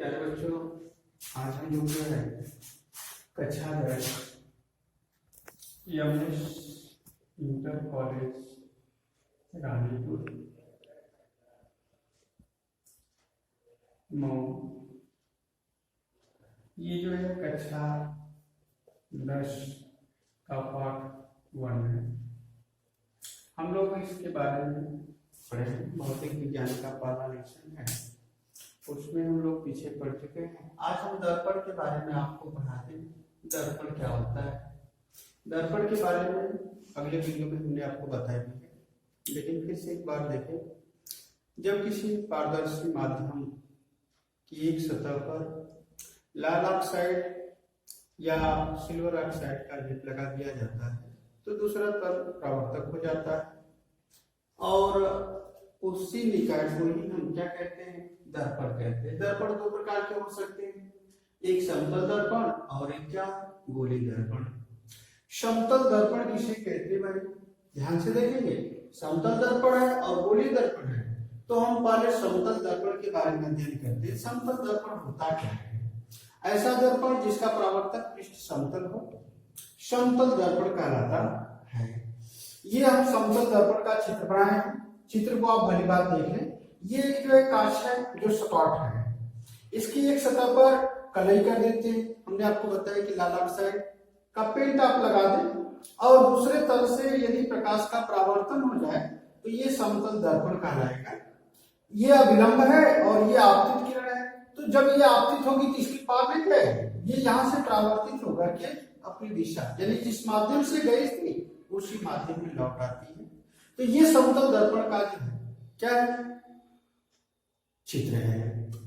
प्यारे बच्चों, आज हम लोग जो है कक्षा 10 MS inter college Ghazipur Mau, ये जो है कक्षा 10 का पार्ट 1 है। हम लोग इसके बारे में पढ़े, भौतिक विज्ञान का पहला लेक्चर है, उसमें हम लोग पीछे पढ़ चुके हैं। आज हम दर्पण के बारे में आपको पढ़ाते हैं। दर्पण क्या होता है, दर्पण के बारे में अगले वीडियो में हमने आपको बताया भी है, लेकिन फिर से एक बार देखें। जब किसी पारदर्शी माध्यम की एक सतह पर लाल ऑक्साइड या सिल्वर ऑक्साइड का लेप लगा दिया जाता है तो दूसरा तल परावर्तक हो जाता है, और उसी निकाय को ही हम क्या कहते हैं, दर्पण कहते हैं। दर्पण दो प्रकार के हो सकते हैं, एक समतल दर्पण और एक क्या, गोली दर्पण। समतल दर्पण किसे कहते हैं भाई, ध्यान से देखेंगे। समतल दर्पण है और गोली दर्पण है, तो हम पहले समतल दर्पण के बारे में अध्ययन करते हैं। समतल दर्पण होता क्या है? ऐसा दर्पण जिसका परावर्तक पृष्ठ समतल हो, समतल दर्पण कहलाता है। ये हम समतल दर्पण का चित्र बनाए हैं, चित्र को आप भली बात देख लें। ये एक जो है कांच है जो सपाट है, इसकी एक सतह पर कलई कर देते हैं। हमने आपको बताया कि लाल ऑक्साइड का पेंट आप लगा दें और दूसरे तल से यदि प्रकाश का परावर्तन हो जाए तो ये समतल दर्पण कहलाएगा। ये अभिलंब है और ये आपतित किरण है, तो जब ये आपतित होगी तो इसकी पाथ है, ये यहाँ से परावर्तित होगा कि अपनी दिशा, यानी जिस माध्यम से गई थी उसी माध्यम में लौट आती है। तो ये समतल दर्पण का जो है क्या है, चित्र है।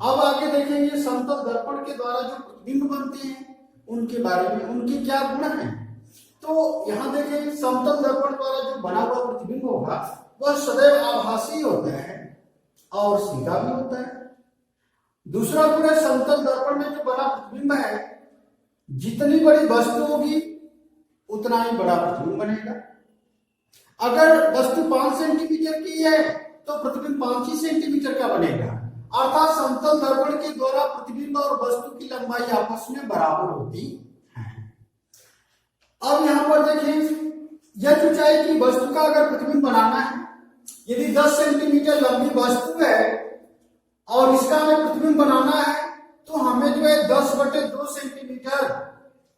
अब आगे देखेंगे समतल दर्पण के द्वारा जो प्रतिबिंब बनते हैं उनके बारे में, उनके क्या गुण हैं। तो यहाँ देखें, समतल दर्पण द्वारा जो बना हुआ प्रतिबिंब होगा वह सदैव आभासी होता है और सीधा भी होता है। दूसरा गुण है, समतल दर्पण में जो बना प्रतिबिंब है, जितनी बड़ी वस्तु होगी उतना ही बड़ा प्रतिबिंब बनेगा। अगर वस्तु 5 सेंटीमीटर की है तो प्रतिबिंब 5 ही सेंटीमीटर का बनेगा। अर्थात समतल दर्पण के द्वारा प्रतिबिंब और वस्तु की लंबाई आपस में बराबर होती है। अब यहां पर देखें, यह ऊंचाई की वस्तु का अगर प्रतिबिंब बनाना है, यदि 10 सेंटीमीटर लंबी वस्तु है और इसका हमें प्रतिबिंब बनाना है, तो हमें जो है 10/2 सेंटीमीटर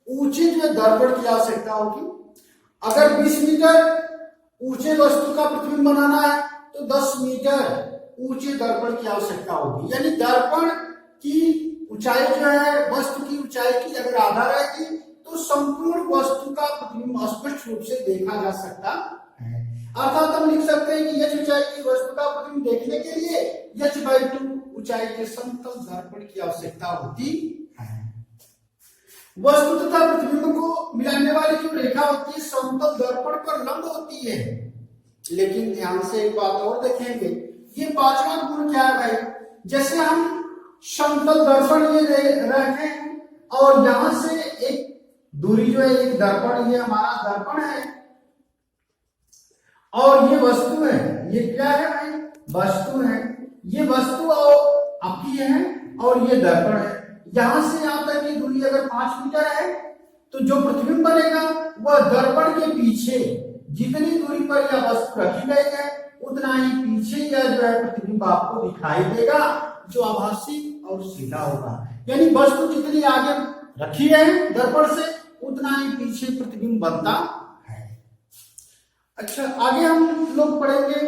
ऊंचे जो है दर्पण की आवश्यकता होगी। अगर 20 मीटर ऊंचे वस्तु का प्रतिबिंब बनाना है तो 10 मीटर ऊंचे दर्पण की आवश्यकता होगी। यानी दर्पण की ऊंचाई जो है, वस्तु की ऊंचाई की अगर आधा रहेगी तो संपूर्ण वस्तु का प्रतिबिंब स्पष्ट रूप से देखा जा सकता है। अर्थात हम लिख सकते हैं कि h ऊंचाई की वस्तु का प्रतिबिंब देखने के लिए h/2 ऊंचाई के समतल दर्पण की आवश्यकता होती है। वस्तु तथा प्रतिबिंब को मिलाने वाली जो रेखा होती है समतल दर्पण पर लंब होती है। लेकिन ध्यान से एक बात और देखेंगे, ये 5वां गुण क्या है भाई, जैसे हम समतल दर्पण ये रखे और यहां से एक दूरी जो है, एक दर्पण, ये हमारा दर्पण है और ये वस्तु है। ये क्या है भाई, वस्तु है। ये वस्तु और आपकी है और ये दर्पण है। यहां से यहां तक की दूरी अगर 5 मीटर है तो जो प्रतिबिंब बनेगा वह दर्पण के पीछे जितनी दूरी पर यह वस्तु रखी गई है उतना ही पीछे यह जो है प्रतिबिंब आपको दिखाई देगा, जो आभासी और सीधा होगा। यानी वस्तु जितनी आगे रखी है दर्पण से उतना ही पीछे प्रतिबिंब बनता है। अच्छा, आगे हम लोग पढ़ेंगे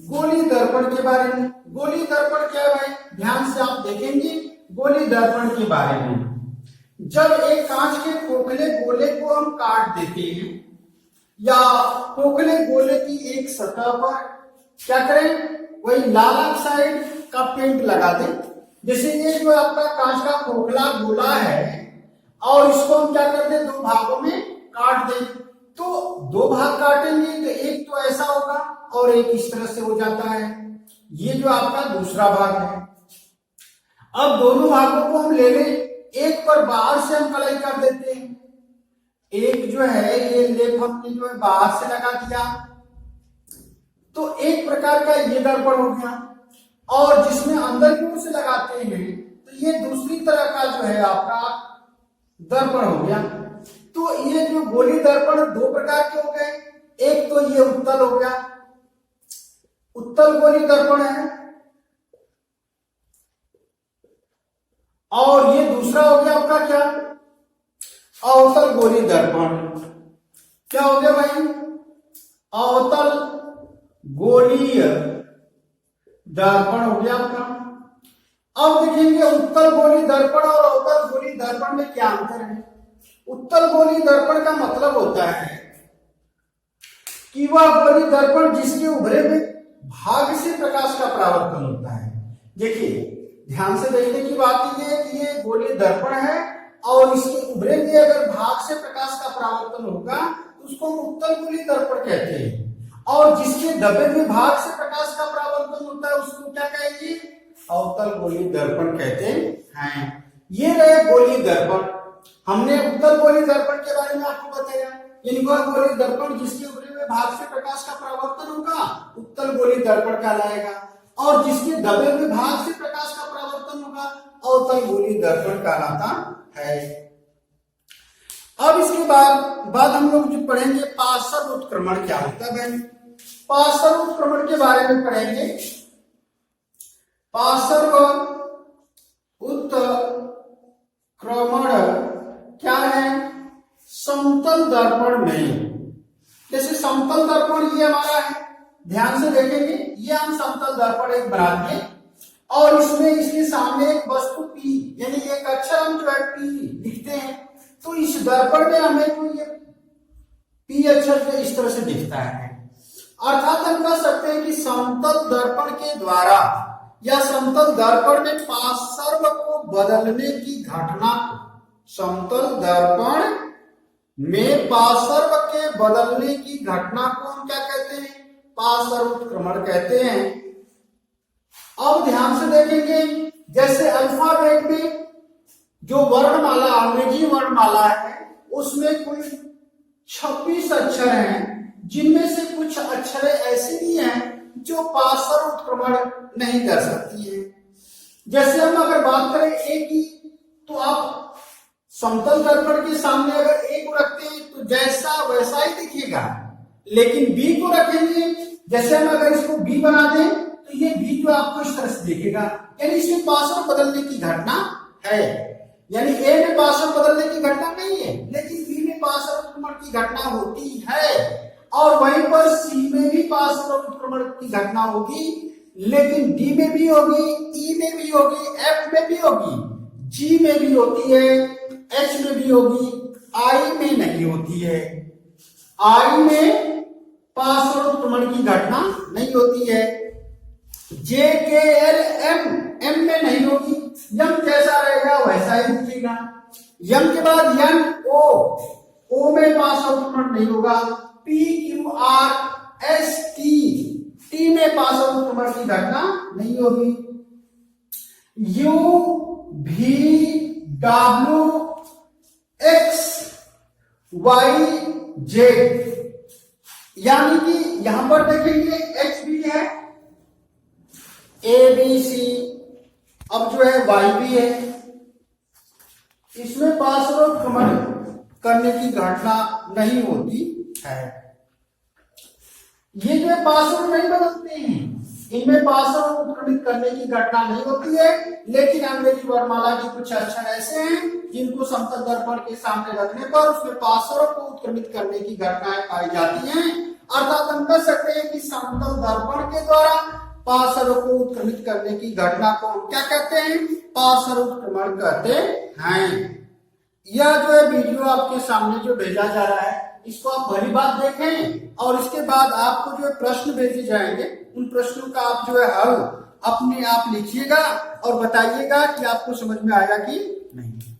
गोली दर्पण के बारे में। गोली दर्पण क्या है भाई, ध्यान से आप देखेंगे गोली दर्पण के बारे में। जब एक कांच के खोखले गोले को हम काट देते हैं या खोखले गोले की एक सतह पर क्या करें, वही लाल ऑक्साइड का पेंट लगा दें। जैसे ये जो आपका कांच का खोखला गोला है और इसको हम क्या करते हैं, 2 भागों में काट दें। तो 2 भाग काटेंगे तो एक तो ऐसा होगा और एक इस तरह से हो जाता है। ये जो आपका दूसरा भाग है। अब दोनों भागों को हम ले लें, एक पर बाहर से हम कलई कर देते हैं, एक जो है ये लेप हमने जो है बाहर से लगा दिया, तो एक प्रकार का ये दर्पण हो गया। और जिसमें अंदर की ओर से लगाते हैं तो ये दूसरी तरह का जो है आपका दर्पण हो गया। तो ये जो गोली दर्पण दो प्रकार के हो गए, एक तो ये उत्तल हो गया, उत्तल गोली दर्पण है, और ये दूसरा हो गया आपका क्या, अवतल गोली दर्पण। क्या हो गया भाई, अवतल गोलीय दर्पण हो गया आपका। अब देखेंगे उत्तल गोली दर्पण और अवतल गोली दर्पण में क्या अंतर है। उत्तल गोली दर्पण का मतलब होता है कि वह गोली दर्पण जिसके उभरे हुए भाग से प्रकाश का परावर्तन होता है। देखिए ध्यान से देखने की बात यह है कि ये गोली दर्पण है और इसके उभरे हुए अगर भाग से प्रकाश का परावर्तन होगा तो उसको हम उत्तल गोली दर्पण कहते हैं, और जिसके दबे हुए भाग से प्रकाश का परावर्तन होता है उसको क्या कहेंगे, अवतल गोली दर्पण कहते हैं। ये रहे गोली दर्पण। हमने उत्तल गोली दर्पण के बारे में आपको बताया, यानी वह गोली दर्पण जिसके उभरे हुए भाग से प्रकाश का परावर्तन होगा उत्तल गोली दर्पण कहलाएगा, और जिसके दबे हुए भाग से प्रकाश का परावर्तन होगा अवतल गोली दर्पण कहलाता है। अब इसके बाद हम लोग जो पढ़ेंगे पार्श्व उत्क्रमण क्या होता है। पार्श्व उत्क्रमण के बारे में पढ़ेंगे। पार्श्व उत्क्रमण क्या है, समतल दर्पण में, जैसे समतल दर्पण ये हमारा है, ध्यान से देखेंगे ये हम समतल दर्पण एक बनाएंगे और इसमें इसके सामने एक वस्तु P यानी एक अक्षर हम जो है P लिखते हैं, तो इस दर्पण में हमें तो ये P अक्षर जो इस तरह से दिखता है। अर्थात हम कह सकते हैं कि समतल दर्पण के द्वारा या समतल दर्पण में पार्श्व को बदलने की घटना, समतल दर्पण में पार्श्व के बदलने की घटना को हम क्या कहते हैं, पार्श्व उत्क्रमण कहते हैं। अब ध्यान से देखेंगे, जैसे अल्फाबेट में जो वर्णमाला अंग्रेजी वर्णमाला है उसमें कुल 26 अक्षर हैं, जिनमें से कुछ अक्षरें ऐसी भी हैं जो पार्श्व उत्क्रमण नहीं कर सकती है। जैसे हम अगर बात करें ए की, तो आप समतल दर्पण के सामने अगर ए को रखते हैं तो जैसा वैसा ही दिखेगा, लेकिन बी को रखेंगे, जैसे हम अगर इसको बी बना दें तो ये बी जो आपको इस तरह से दिखेगा, यानी इसमें पार्श्व बदलने की घटना है। यानी ए में पार्श्व बदलने की घटना नहीं है, लेकिन बी में पार्श्व उत्क्रमण की घटना होती है, और वहीं पर सी में भी पार्श्व उत्क्रमण की घटना होगी, लेकिन डी में भी होगी, ई में भी होगी, एफ में भी होगी, जी में भी होती है, एच में भी होगी, आई में नहीं होती है। आई में पार्श्व उत्क्रमण की घटना नहीं होती है। जे के एल एम में नहीं होगी, यम जैसा रहेगा वैसा ही दिखेगा। यम के बाद एन ओ में पार्श्व उत्क्रमण नहीं होगा। P Q R S T में पार्श्व उत्क्रमण की घटना नहीं होगी। यू भी डब्ल्यू एक्स वाई जेड, यानी कि यहां पर देखेंगे एच भी है, ए बी सी, अब जो है वाई भी है, इसमें पार्श्व उत्क्रमण करने की घटना नहीं होती है। ये जो है पार्श्व नहीं बदलते हैं, इनमें पार्श्व उत्क्रमित करने की घटना नहीं होती है, लेकिन अंग्रेजी वर्णमाला के कुछ अक्षर ऐसे हैं जिनको समतल दर्पण के सामने रखने पर उसमें पार्श्व को उत्क्रमित करने की घटनाएं पाई जाती हैं। अर्थात हम कह सकते हैं कि समतल दर्पण के द्वारा पार्श्व को उत्क्रमित करने की घटना को हम क्या कहते हैं, पार्श्व उत्क्रमण कहते हैं। यह जो है वीडियो आपके सामने जो भेजा जा रहा है इसको आप भली बात देखें, और इसके बाद आपको जो है प्रश्न भेजे जाएंगे, उन प्रश्नों का आप जो है हल अपने आप लिखिएगा और बताइएगा कि आपको समझ में आया कि नहीं।